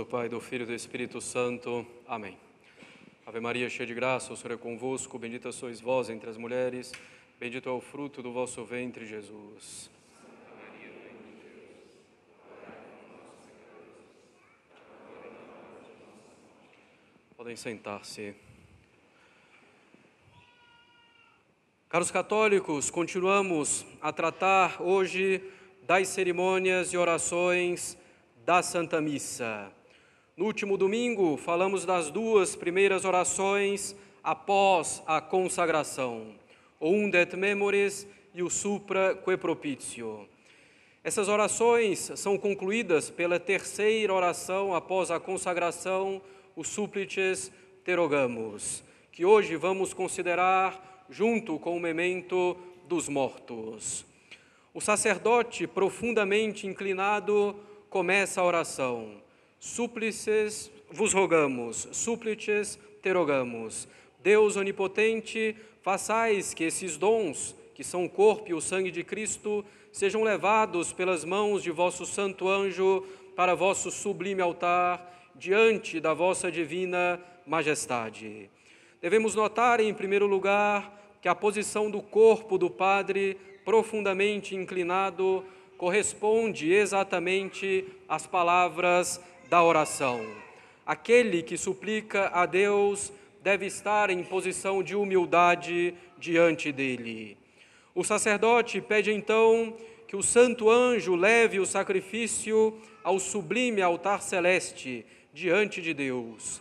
do Pai, do Filho e do Espírito Santo. Amém. Ave Maria, cheia de graça, o Senhor é convosco, bendita sois vós entre as mulheres, bendito é o fruto do vosso ventre, Jesus. Podem sentar-se. Caros católicos, continuamos a tratar hoje das cerimônias e orações da Santa Missa. No último domingo, falamos das duas primeiras orações após a consagração, o Unde et Memoris e o Supra que propitio. Essas orações são concluídas pela terceira oração após a consagração, o Supplices te rogamus, que hoje vamos considerar junto com o memento dos mortos. O sacerdote, profundamente inclinado, começa a oração. Súplices vos rogamos, súplices te rogamos. Deus onipotente, façais que esses dons, que são o corpo e o sangue de Cristo, sejam levados pelas mãos de vosso santo anjo para vosso sublime altar, diante da vossa divina majestade. Devemos notar, em primeiro lugar, que a posição do corpo do Padre, profundamente inclinado, corresponde exatamente às palavras da oração. Aquele que suplica a Deus deve estar em posição de humildade diante dele. O sacerdote pede então que o santo anjo leve o sacrifício ao sublime altar celeste diante de Deus.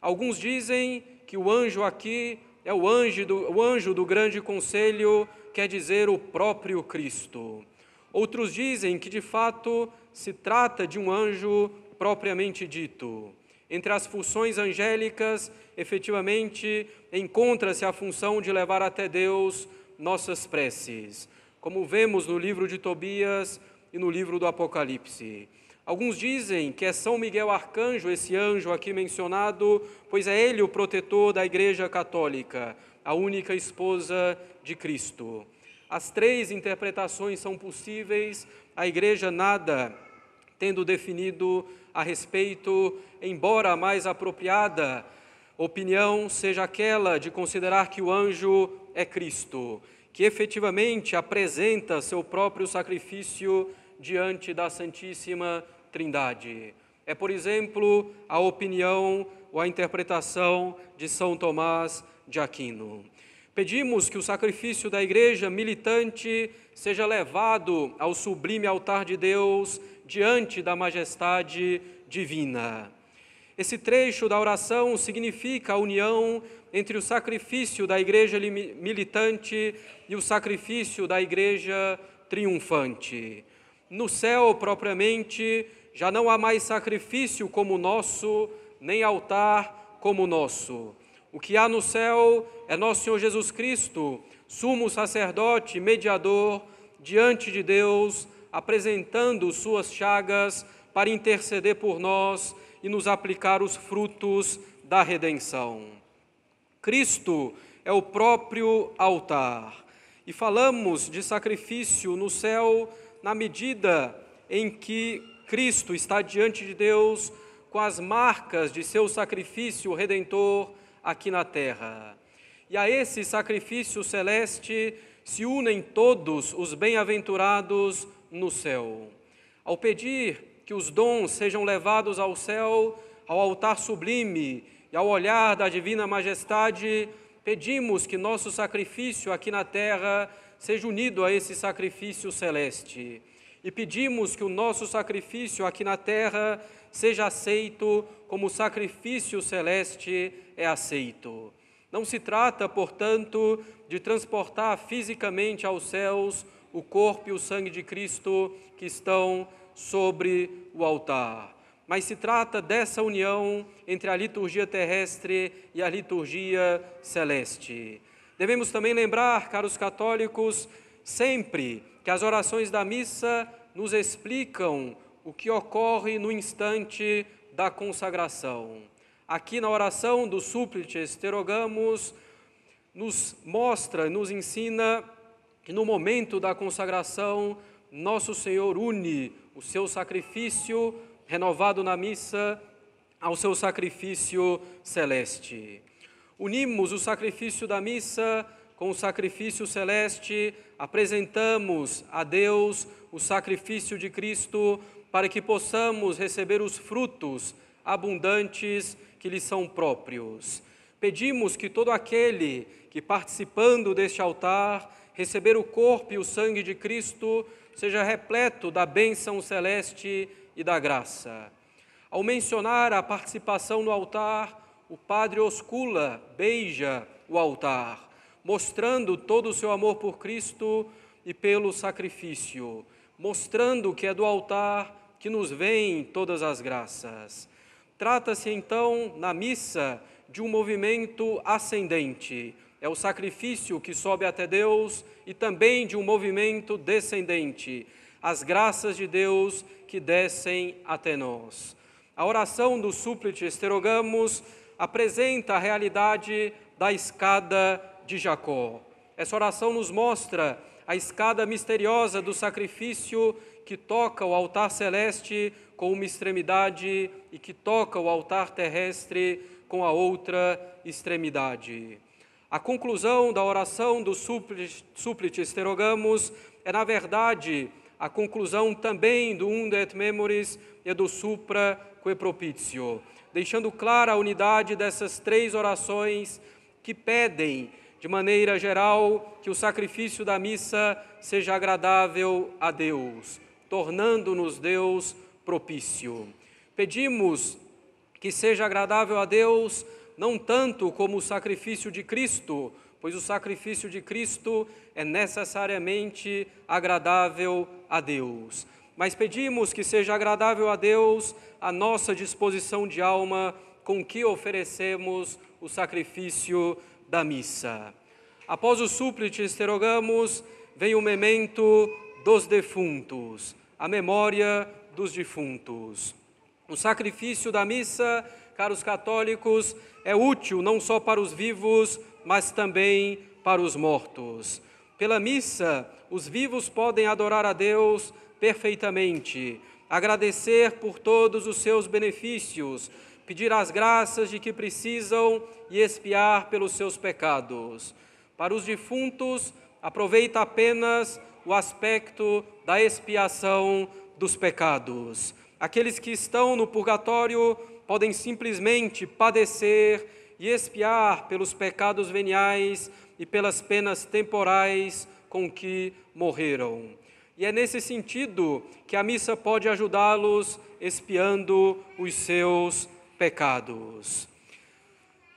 Alguns dizem que o anjo aqui é o anjo do grande conselho, quer dizer o próprio Cristo. Outros dizem que de fato se trata de um anjo propriamente dito. Entre as funções angélicas, efetivamente, encontra-se a função de levar até Deus nossas preces, como vemos no livro de Tobias e no livro do Apocalipse. Alguns dizem que é São Miguel Arcanjo, esse anjo aqui mencionado, pois é ele o protetor da Igreja Católica, a única esposa de Cristo. As três interpretações são possíveis, a Igreja nada tendo definido a respeito, embora a mais apropriada opinião seja aquela de considerar que o anjo é Cristo, que efetivamente apresenta seu próprio sacrifício diante da Santíssima Trindade. É, por exemplo, a opinião ou a interpretação de São Tomás de Aquino. Pedimos que o sacrifício da Igreja militante seja levado ao sublime altar de Deus diante da majestade divina. Esse trecho da oração significa a união entre o sacrifício da Igreja militante e o sacrifício da Igreja triunfante. No céu, propriamente, já não há mais sacrifício como o nosso, nem altar como o nosso. O que há no céu é nosso Senhor Jesus Cristo, sumo sacerdote, mediador, diante de Deus, apresentando suas chagas para interceder por nós e nos aplicar os frutos da redenção. Cristo é o próprio altar. E falamos de sacrifício no céu na medida em que Cristo está diante de Deus com as marcas de seu sacrifício redentor aqui na terra. E a esse sacrifício celeste se unem todos os bem-aventurados no céu. Ao pedir que os dons sejam levados ao céu, ao altar sublime e ao olhar da divina majestade, pedimos que nosso sacrifício aqui na terra seja unido a esse sacrifício celeste. E pedimos que o nosso sacrifício aqui na terra seja aceito como o sacrifício celeste é aceito. Não se trata, portanto, de transportar fisicamente aos céus o corpo e o sangue de Cristo que estão sobre o altar, mas se trata dessa união entre a liturgia terrestre e a liturgia celeste. Devemos também lembrar, caros católicos, sempre que as orações da missa nos explicam o que ocorre no instante da consagração. Aqui na oração do Súplices te rogamos, nos mostra, nos ensina que no momento da consagração, nosso Senhor une o seu sacrifício renovado na missa ao seu sacrifício celeste. Unimos o sacrifício da missa com o sacrifício celeste, apresentamos a Deus o sacrifício de Cristo para que possamos receber os frutos abundantes que lhe são próprios. Pedimos que todo aquele que, participando deste altar, receber o corpo e o sangue de Cristo, seja repleto da bênção celeste e da graça. Ao mencionar a participação no altar, o padre oscula, beija o altar, mostrando todo o seu amor por Cristo e pelo sacrifício, mostrando que é do altar que nos vêm todas as graças. Trata-se então, na missa, de um movimento ascendente. É o sacrifício que sobe até Deus e também de um movimento descendente, as graças de Deus que descem até nós. A oração do Súplice Esterogamus apresenta a realidade da escada de Jacó. Essa oração nos mostra a escada misteriosa do sacrifício que toca o altar celeste com uma extremidade e que toca o altar terrestre com a outra extremidade. A conclusão da oração do Súplice Esterogamus é, na verdade, a conclusão também do Unde et Memoris e do Supra que Propitio, deixando clara a unidade dessas três orações que pedem, de maneira geral, que o sacrifício da missa seja agradável a Deus, tornando-nos Deus propício. Pedimos que seja agradável a Deus não tanto como o sacrifício de Cristo, pois o sacrifício de Cristo é necessariamente agradável a Deus. Mas pedimos que seja agradável a Deus a nossa disposição de alma com que oferecemos o sacrifício da missa. Após o Súplice Esterogamus, vem o memento dos defuntos, a memória dos defuntos. O sacrifício da missa, caros católicos, é útil não só para os vivos, mas também para os mortos. Pela missa, os vivos podem adorar a Deus perfeitamente, agradecer por todos os seus benefícios, pedir as graças de que precisam e expiar pelos seus pecados. Para os defuntos, aproveita apenas o aspecto da expiação dos pecados. Aqueles que estão no purgatório podem simplesmente padecer e expiar pelos pecados veniais e pelas penas temporais com que morreram. E é nesse sentido que a missa pode ajudá-los expiando os seus pecados.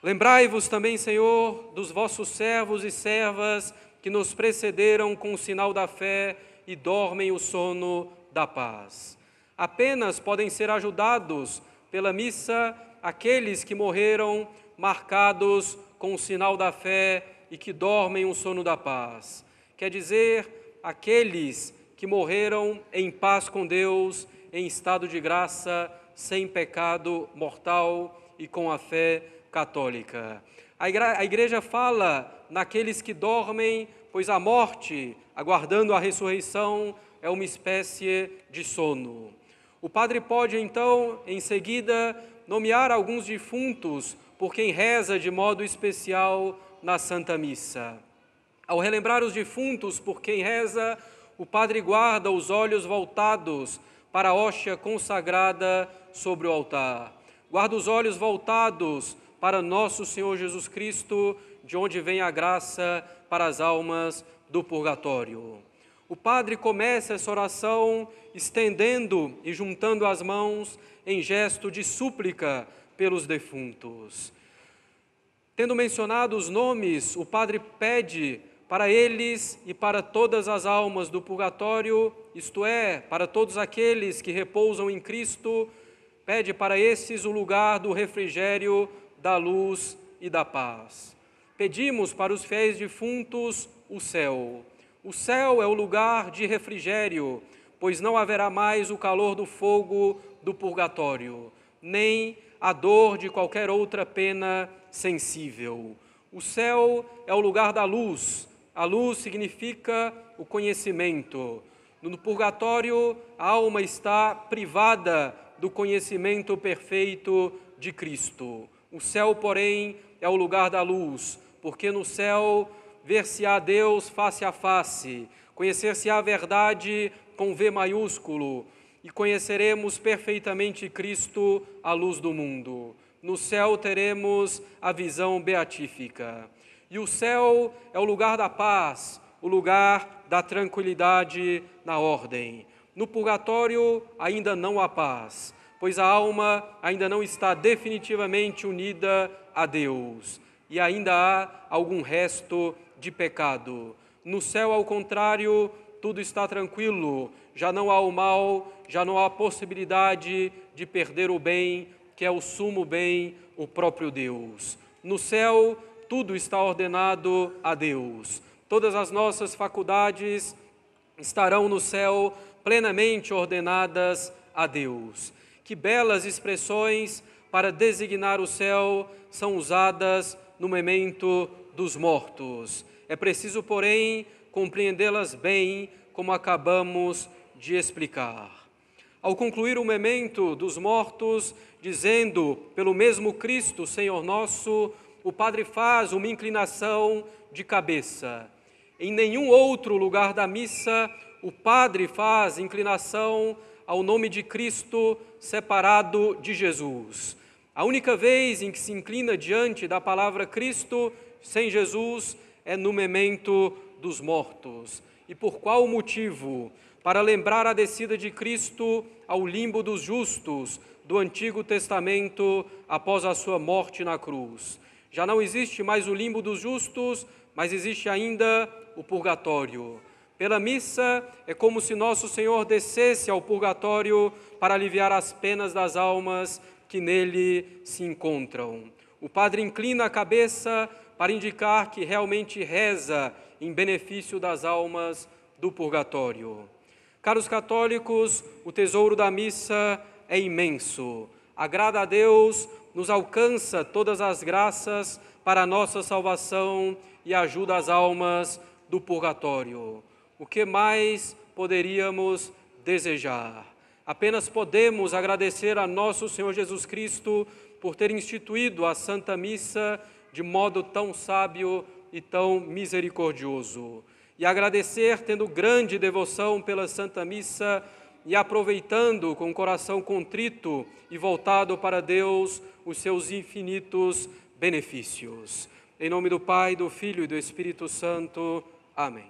Lembrai-vos também, Senhor, dos vossos servos e servas que nos precederam com o sinal da fé e dormem o sono da paz. Apenas podem ser ajudados pela missa aqueles que morreram marcados com o sinal da fé e que dormem o sono da paz. Quer dizer, aqueles que morreram em paz com Deus, em estado de graça, sem pecado mortal e com a fé católica. A Igreja fala naqueles que dormem, pois a morte, aguardando a ressurreição, é uma espécie de sono. O padre pode, então, em seguida, nomear alguns defuntos por quem reza de modo especial na Santa Missa. Ao relembrar os defuntos por quem reza, o padre guarda os olhos voltados para a hóstia consagrada sobre o altar. Guarda os olhos voltados para nosso Senhor Jesus Cristo, de onde vem a graça para as almas do purgatório. O padre começa essa oração estendendo e juntando as mãos em gesto de súplica pelos defuntos. Tendo mencionado os nomes, o padre pede para eles e para todas as almas do purgatório, isto é, para todos aqueles que repousam em Cristo, pede para esses o lugar do refrigério, da luz e da paz. Pedimos para os fiéis defuntos o céu. O céu é o lugar de refrigério, pois não haverá mais o calor do fogo do purgatório, nem a dor de qualquer outra pena sensível. O céu é o lugar da luz. A luz significa o conhecimento. No purgatório, a alma está privada do conhecimento perfeito de Cristo. O céu, porém, é o lugar da luz, porque no céu ver-se-á Deus face a face, conhecer-se-á a verdade com V maiúsculo, e conheceremos perfeitamente Cristo, a luz do mundo. No céu teremos a visão beatífica. E o céu é o lugar da paz, o lugar da tranquilidade na ordem. No purgatório ainda não há paz, pois a alma ainda não está definitivamente unida a Deus e ainda há algum resto de pecado. No céu, ao contrário, tudo está tranquilo, já não há o mal, já não há possibilidade de perder o bem, que é o sumo bem, o próprio Deus. No céu, tudo está ordenado a Deus. Todas as nossas faculdades estarão no céu plenamente ordenadas a Deus. Que belas expressões para designar o céu são usadas no memento dos mortos. É preciso, porém, compreendê-las bem, como acabamos de explicar. Ao concluir o memento dos mortos, dizendo, pelo mesmo Cristo, Senhor nosso, o Padre faz uma inclinação de cabeça. Em nenhum outro lugar da missa, o Padre faz inclinação ao nome de Cristo separado de Jesus. A única vez em que se inclina diante da palavra Cristo, sem Jesus, é no memento dos mortos. E por qual motivo? Para lembrar a descida de Cristo ao limbo dos justos do Antigo Testamento após a sua morte na cruz. Já não existe mais o limbo dos justos, mas existe ainda o purgatório. Pela missa, é como se nosso Senhor descesse ao purgatório para aliviar as penas das almas que nele se encontram. O padre inclina a cabeça para indicar que realmente reza em benefício das almas do purgatório. Caros católicos, o tesouro da missa é imenso. Agrada a Deus, nos alcança todas as graças para a nossa salvação e ajuda as almas do purgatório. O que mais poderíamos desejar? Apenas podemos agradecer a nosso Senhor Jesus Cristo por ter instituído a Santa Missa de modo tão sábio e tão misericordioso. E agradecer, tendo grande devoção pela Santa Missa e aproveitando com o coração contrito e voltado para Deus os seus infinitos benefícios. Em nome do Pai, do Filho e do Espírito Santo. Amém.